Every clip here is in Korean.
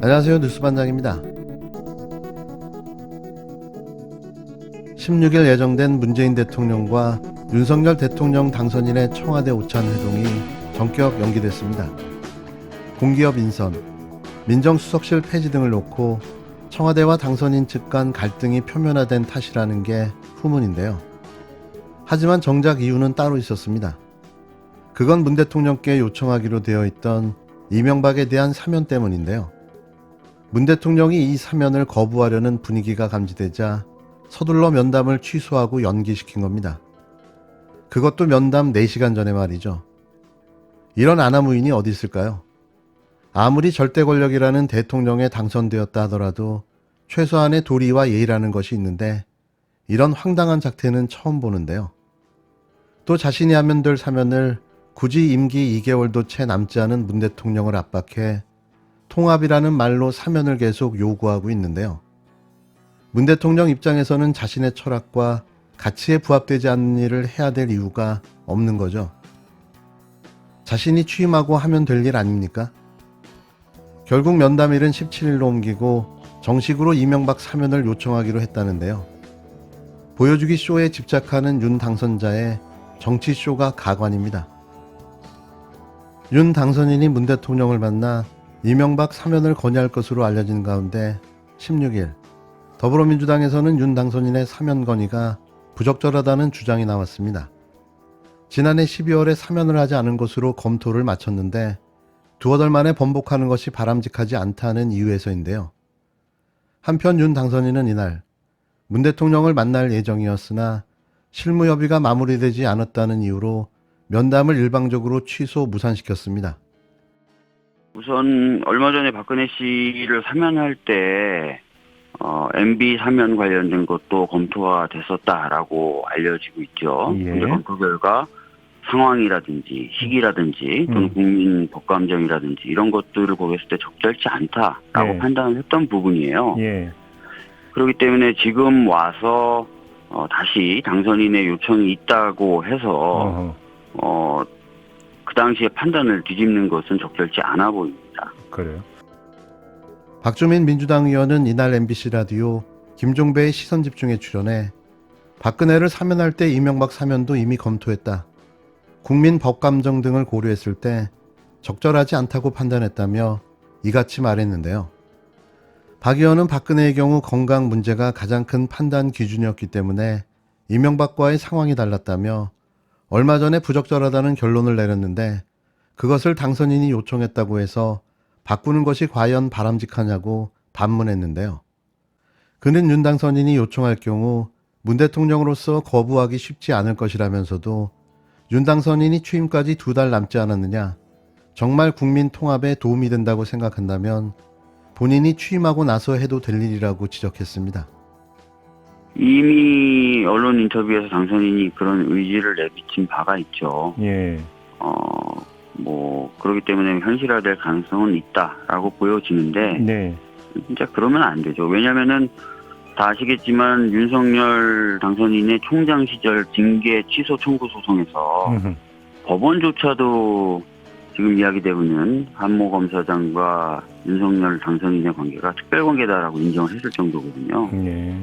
안녕하세요. 뉴스반장입니다. 16일 예정된 문재인 대통령과 윤석열 대통령 당선인의 청와대 오찬 회동이 전격 연기됐습니다. 공기업 인선, 민정수석실 폐지 등을 놓고 청와대와 당선인 측 간 갈등이 표면화된 탓이라는 게 후문인데요. 하지만 정작 이유는 따로 있었습니다. 그건 문 대통령께 요청하기로 되어 있던 이명박에 대한 사면 때문인데요. 문 대통령이 이 사면을 거부하려는 분위기가 감지되자 서둘러 면담을 취소하고 연기시킨 겁니다. 그것도 면담 4시간 전에 말이죠. 이런 아나무인이 어디 있을까요? 아무리 절대 권력이라는 대통령에 당선되었다 하더라도 최소한의 도리와 예의라는 것이 있는데 이런 황당한 작태는 처음 보는데요. 또 자신이 하면 될 사면을 굳이 임기 2개월도 채 남지 않은 문 대통령을 압박해 통합이라는 말로 사면을 계속 요구하고 있는데요. 문 대통령 입장에서는 자신의 철학과 가치에 부합되지 않는 일을 해야 될 이유가 없는 거죠. 자신이 취임하고 하면 될 일 아닙니까? 결국 면담일은 17일로 옮기고 정식으로 이명박 사면을 요청하기로 했다는데요. 보여주기 쇼에 집착하는 윤 당선자의 정치 쇼가 가관입니다. 윤 당선인이 문 대통령을 만나 이명박 사면을 건의할 것으로 알려진 가운데 16일 더불어민주당에서는 윤 당선인의 사면 건의가 부적절하다는 주장이 나왔습니다. 지난해 12월에 사면을 하지 않은 것으로 검토를 마쳤는데 두어 달 만에 번복하는 것이 바람직하지 않다는 이유에서인데요. 한편 윤 당선인은 이날 문 대통령을 만날 예정이었으나 실무 협의가 마무리되지 않았다는 이유로 면담을 일방적으로 취소 무산시켰습니다. 우선 얼마 전에 박근혜 씨를 사면할 때 MB 사면 관련된 것도 검토가 됐었다라고 알려지고 있죠. 예. 근데 검토 결과 상황이라든지 시기라든지 또는 국민 법감정이라든지 이런 것들을 고려했을 때 적절치 않다라고 예. 판단을 했던 부분이에요. 예. 그렇기 때문에 지금 와서 다시 당선인의 요청이 있다고 해서 그 당시에 판단을 뒤집는 것은 적절치 않아 보입니다. 그래요. 박주민 민주당 의원은 이날 MBC 라디오 김종배의 시선집중에 출연해 박근혜를 사면할 때 이명박 사면도 이미 검토했다. 국민 법감정 등을 고려했을 때 적절하지 않다고 판단했다며 이같이 말했는데요. 박 의원은 박근혜의 경우 건강 문제가 가장 큰 판단 기준이었기 때문에 이명박과의 상황이 달랐다며 얼마 전에 부적절하다는 결론을 내렸는데 그것을 당선인이 요청했다고 해서 바꾸는 것이 과연 바람직하냐고 반문했는데요. 그는 윤 당선인이 요청할 경우 문 대통령으로서 거부하기 쉽지 않을 것이라면서도 윤 당선인이 취임까지 2달 남지 않았느냐, 정말 국민 통합에 도움이 된다고 생각한다면 본인이 취임하고 나서 해도 될 일이라고 지적했습니다. 이미 언론 인터뷰에서 당선인이 그런 의지를 내비친 바가 있죠. 예. 그렇기 때문에 현실화될 가능성은 있다라고 보여지는데, 네. 진짜 그러면 안 되죠. 왜냐면은 다 아시겠지만 윤석열 당선인의 총장 시절 징계 취소 청구 소송에서 법원조차도 지금 이야기되고 있는 한모 검사장과 윤석열 당선인의 관계가 특별관계다라고 인정을 했을 정도거든요. 예.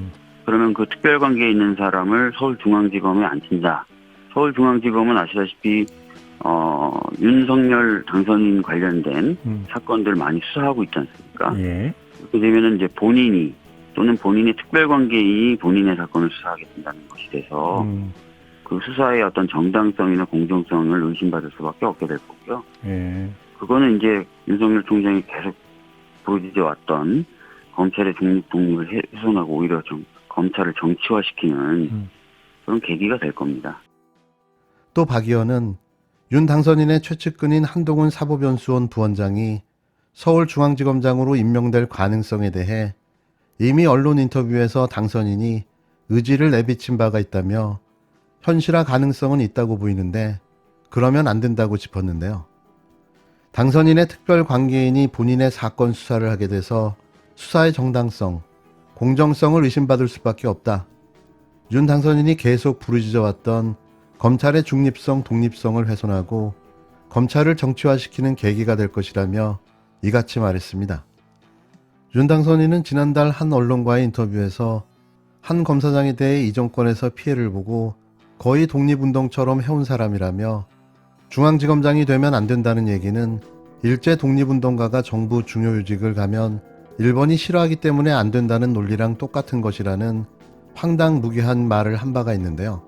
그러면 그 특별관계에 있는 사람을 서울중앙지검에 앉힌다. 서울중앙지검은 아시다시피 윤석열 당선인 관련된 사건들 많이 수사하고 있지 않습니까? 예. 그렇게 되면은 이제 본인이 또는 본인의 특별관계인이 본인의 사건을 수사하게 된다는 것이 돼서 그 수사의 어떤 정당성이나 공정성을 의심받을 수밖에 없게 될 거고요. 예. 그거는 이제 윤석열 총장이 계속 보여주져 왔던 검찰의 독립을 훼손하고 오히려 검찰을 정치화시키는 그런 계기가 될 겁니다. 또 박 의원은 윤 당선인의 최측근인 한동훈 사법연수원 부원장이 서울중앙지검장으로 임명될 가능성에 대해 이미 언론 인터뷰에서 당선인이 의지를 내비친 바가 있다며 현실화 가능성은 있다고 보이는데 그러면 안 된다고 짚었는데요. 당선인의 특별관계인이 본인의 사건 수사를 하게 돼서 수사의 정당성, 공정성을 의심받을 수밖에 없다. 윤 당선인이 계속 부르짖어왔던 검찰의 중립성, 독립성을 훼손하고 검찰을 정치화시키는 계기가 될 것이라며 이같이 말했습니다. 윤 당선인은 지난달 한 언론과의 인터뷰에서 한 검사장에 대해 이 정권에서 피해를 보고 거의 독립운동처럼 해온 사람이라며 중앙지검장이 되면 안 된다는 얘기는 일제 독립운동가가 정부 중요요직을 가면 일본이 싫어하기 때문에 안 된다는 논리랑 똑같은 것이라는 황당무계한 말을 한 바가 있는데요.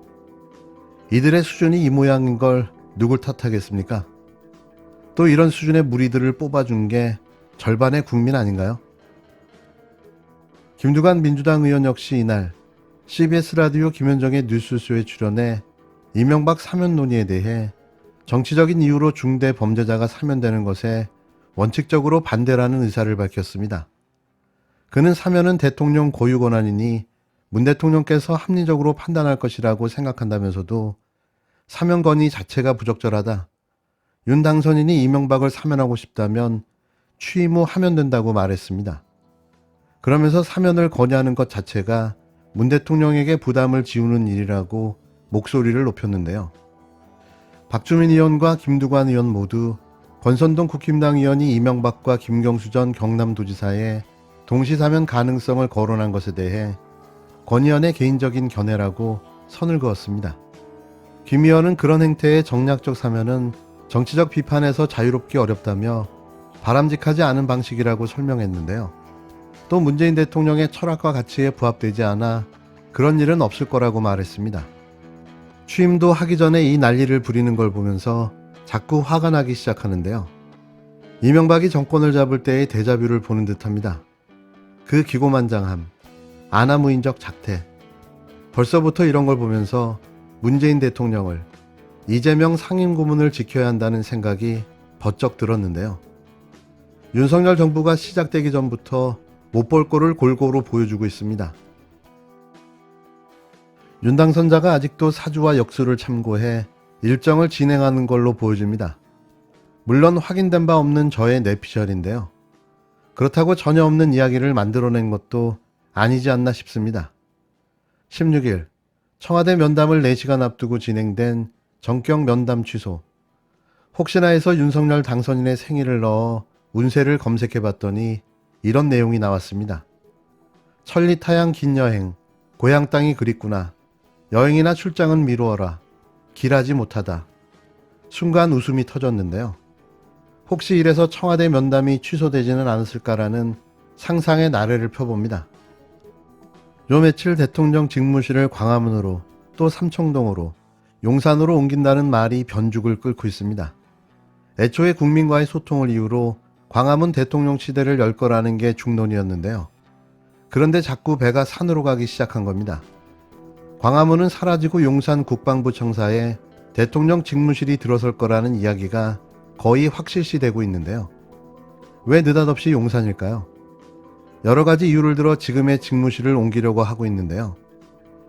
이들의 수준이 이 모양인 걸 누굴 탓하겠습니까? 또 이런 수준의 무리들을 뽑아준 게 절반의 국민 아닌가요? 김두관 민주당 의원 역시 이날 CBS 라디오 김현정의 뉴스쇼에 출연해 이명박 사면 논의에 대해 정치적인 이유로 중대 범죄자가 사면되는 것에 원칙적으로 반대라는 의사를 밝혔습니다. 그는 사면은 대통령 고유 권한이니 문 대통령께서 합리적으로 판단할 것이라고 생각한다면서도 사면 건의 자체가 부적절하다. 윤 당선인이 이명박을 사면하고 싶다면 취임 후 하면 된다고 말했습니다. 그러면서 사면을 건의하는 것 자체가 문 대통령에게 부담을 지우는 일이라고 목소리를 높였는데요. 박주민 의원과 김두관 의원 모두 권선동 국힘당 의원이 이명박과 김경수 전 경남도지사의 동시사면 가능성을 거론한 것에 대해 권 의원의 개인적인 견해라고 선을 그었습니다. 김 의원은 그런 행태의 정략적 사면은 정치적 비판에서 자유롭기 어렵다며 바람직하지 않은 방식이라고 설명했는데요. 또 문재인 대통령의 철학과 가치에 부합되지 않아 그런 일은 없을 거라고 말했습니다. 취임도 하기 전에 이 난리를 부리는 걸 보면서 자꾸 화가 나기 시작하는데요. 이명박이 정권을 잡을 때의 데자뷰를 보는 듯합니다. 그 기고만장함, 아나무인적 작태. 벌써부터 이런 걸 보면서 문재인 대통령을, 이재명 상임고문을 지켜야 한다는 생각이 번쩍 들었는데요. 윤석열 정부가 시작되기 전부터 못 볼 꼴을 골고루 보여주고 있습니다. 윤 당선자가 아직도 사주와 역수를 참고해 일정을 진행하는 걸로 보여집니다. 물론 확인된 바 없는 저의 뇌피셜인데요. 그렇다고 전혀 없는 이야기를 만들어낸 것도 아니지 않나 싶습니다. 16일 청와대 면담을 4시간 앞두고 진행된 전격 면담 취소. 혹시나 해서 윤석열 당선인의 생일을 넣어 운세를 검색해봤더니 이런 내용이 나왔습니다. 천리타양 긴 여행, 고향 땅이 그립구나. 여행이나 출장은 미루어라. 길하지 못하다. 순간 웃음이 터졌는데요. 혹시 이래서 청와대 면담이 취소되지는 않았을까라는 상상의 나래를 펴봅니다. 요 며칠 대통령 직무실을 광화문으로 또 삼청동으로 용산으로 옮긴다는 말이 변죽을 끓고 있습니다. 애초에 국민과의 소통을 이유로 광화문 대통령 시대를 열 거라는 게 중론이었는데요. 그런데 자꾸 배가 산으로 가기 시작한 겁니다. 광화문은 사라지고 용산 국방부 청사에 대통령 직무실이 들어설 거라는 이야기가 거의 확실시되고 있는데요. 왜 느닷없이 용산일까요? 여러 가지 이유를 들어 지금의 직무실을 옮기려고 하고 있는데요.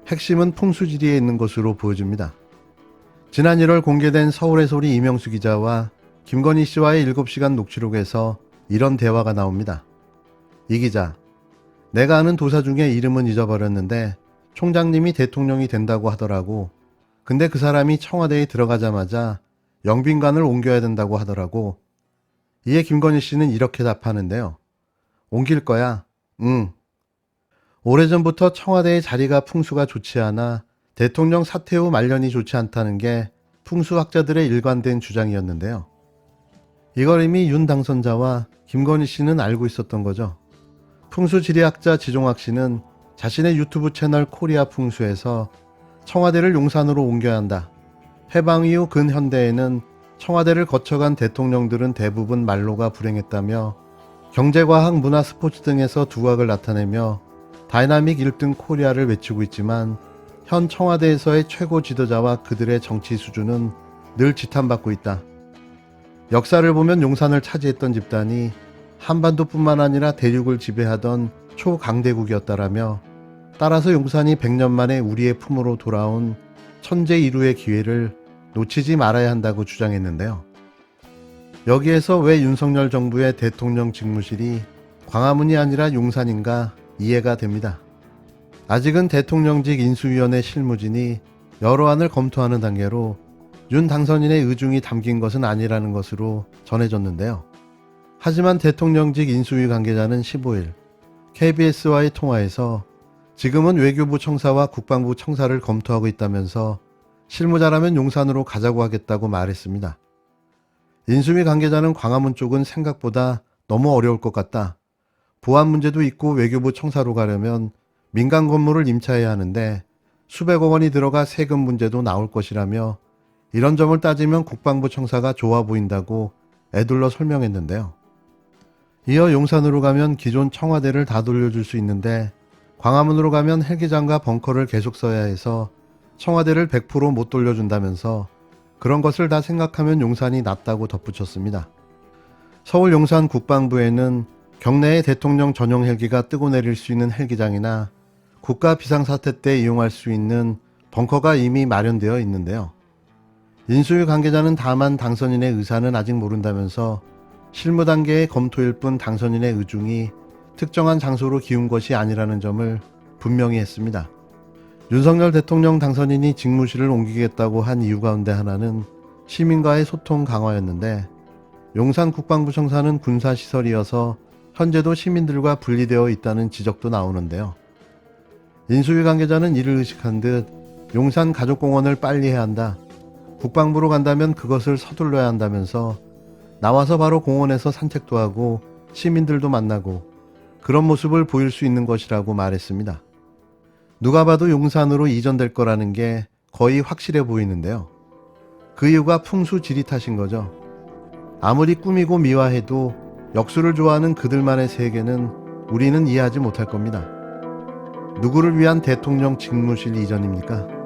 핵심은 풍수지리에 있는 것으로 보여집니다. 지난 1월 공개된 서울의 소리 이명수 기자와 김건희 씨와의 7시간 녹취록에서 이런 대화가 나옵니다. 이 기자, 내가 아는 도사 중에 이름은 잊어버렸는데 총장님이 대통령이 된다고 하더라고. 근데 그 사람이 청와대에 들어가자마자 영빈관을 옮겨야 된다고 하더라고. 이에 김건희 씨는 이렇게 답하는데요. 옮길 거야. 응. 오래전부터 청와대의 자리가 풍수가 좋지 않아 대통령 사퇴 후 말년이 좋지 않다는 게 풍수학자들의 일관된 주장이었는데요. 이걸 이미 윤 당선자와 김건희 씨는 알고 있었던 거죠. 풍수지리학자 지종학 씨는 자신의 유튜브 채널 코리아 풍수에서 청와대를 용산으로 옮겨야 한다. 해방 이후 근현대에는 청와대를 거쳐간 대통령들은 대부분 말로가 불행했다며 경제과학, 문화, 스포츠 등에서 두각을 나타내며 다이나믹 1등 코리아를 외치고 있지만 현 청와대에서의 최고 지도자와 그들의 정치 수준은 늘 지탄받고 있다. 역사를 보면 용산을 차지했던 집단이 한반도뿐만 아니라 대륙을 지배하던 초강대국이었다라며 따라서 용산이 100년 만에 우리의 품으로 돌아온 천재 이루의 기회를 놓치지 말아야 한다고 주장했는데요. 여기에서 왜 윤석열 정부의 대통령 직무실이 광화문이 아니라 용산인가 이해가 됩니다. 아직은 대통령직 인수위원회 실무진이 여러 안을 검토하는 단계로 윤 당선인의 의중이 담긴 것은 아니라는 것으로 전해졌는데요. 하지만 대통령직 인수위 관계자는 15일 KBS와의 통화에서 지금은 외교부 청사와 국방부 청사를 검토하고 있다면서 실무자라면 용산으로 가자고 하겠다고 말했습니다. 인수위 관계자는 광화문 쪽은 생각보다 너무 어려울 것 같다. 보안 문제도 있고 외교부 청사로 가려면 민간 건물을 임차해야 하는데 수백억 원이 들어가 세금 문제도 나올 것이라며 이런 점을 따지면 국방부 청사가 좋아 보인다고 애둘러 설명했는데요. 이어 용산으로 가면 기존 청와대를 다 돌려줄 수 있는데 광화문으로 가면 헬기장과 벙커를 계속 써야 해서 청와대를 100% 못 돌려준다면서 그런 것을 다 생각하면 용산이 낫다고 덧붙였습니다. 서울 용산 국방부에는 경내에 대통령 전용 헬기가 뜨고 내릴 수 있는 헬기장이나 국가 비상사태 때 이용할 수 있는 벙커가 이미 마련되어 있는데요. 인수위 관계자는 다만 당선인의 의사는 아직 모른다면서 실무 단계의 검토일 뿐 당선인의 의중이 특정한 장소로 기운 것이 아니라는 점을 분명히 했습니다. 윤석열 대통령 당선인이 직무실을 옮기겠다고 한 이유 가운데 하나는 시민과의 소통 강화였는데 용산 국방부청사는 군사시설이어서 현재도 시민들과 분리되어 있다는 지적도 나오는데요. 인수위 관계자는 이를 의식한 듯 용산 가족공원을 빨리 해야 한다. 국방부로 간다면 그것을 서둘러야 한다면서 나와서 바로 공원에서 산책도 하고 시민들도 만나고 그런 모습을 보일 수 있는 것이라고 말했습니다. 누가 봐도 용산으로 이전될 거라는 게 거의 확실해 보이는데요. 그 이유가 풍수지리 탓인 거죠. 아무리 꾸미고 미화해도 역수를 좋아하는 그들만의 세계는 우리는 이해하지 못할 겁니다. 누구를 위한 대통령 직무실 이전입니까?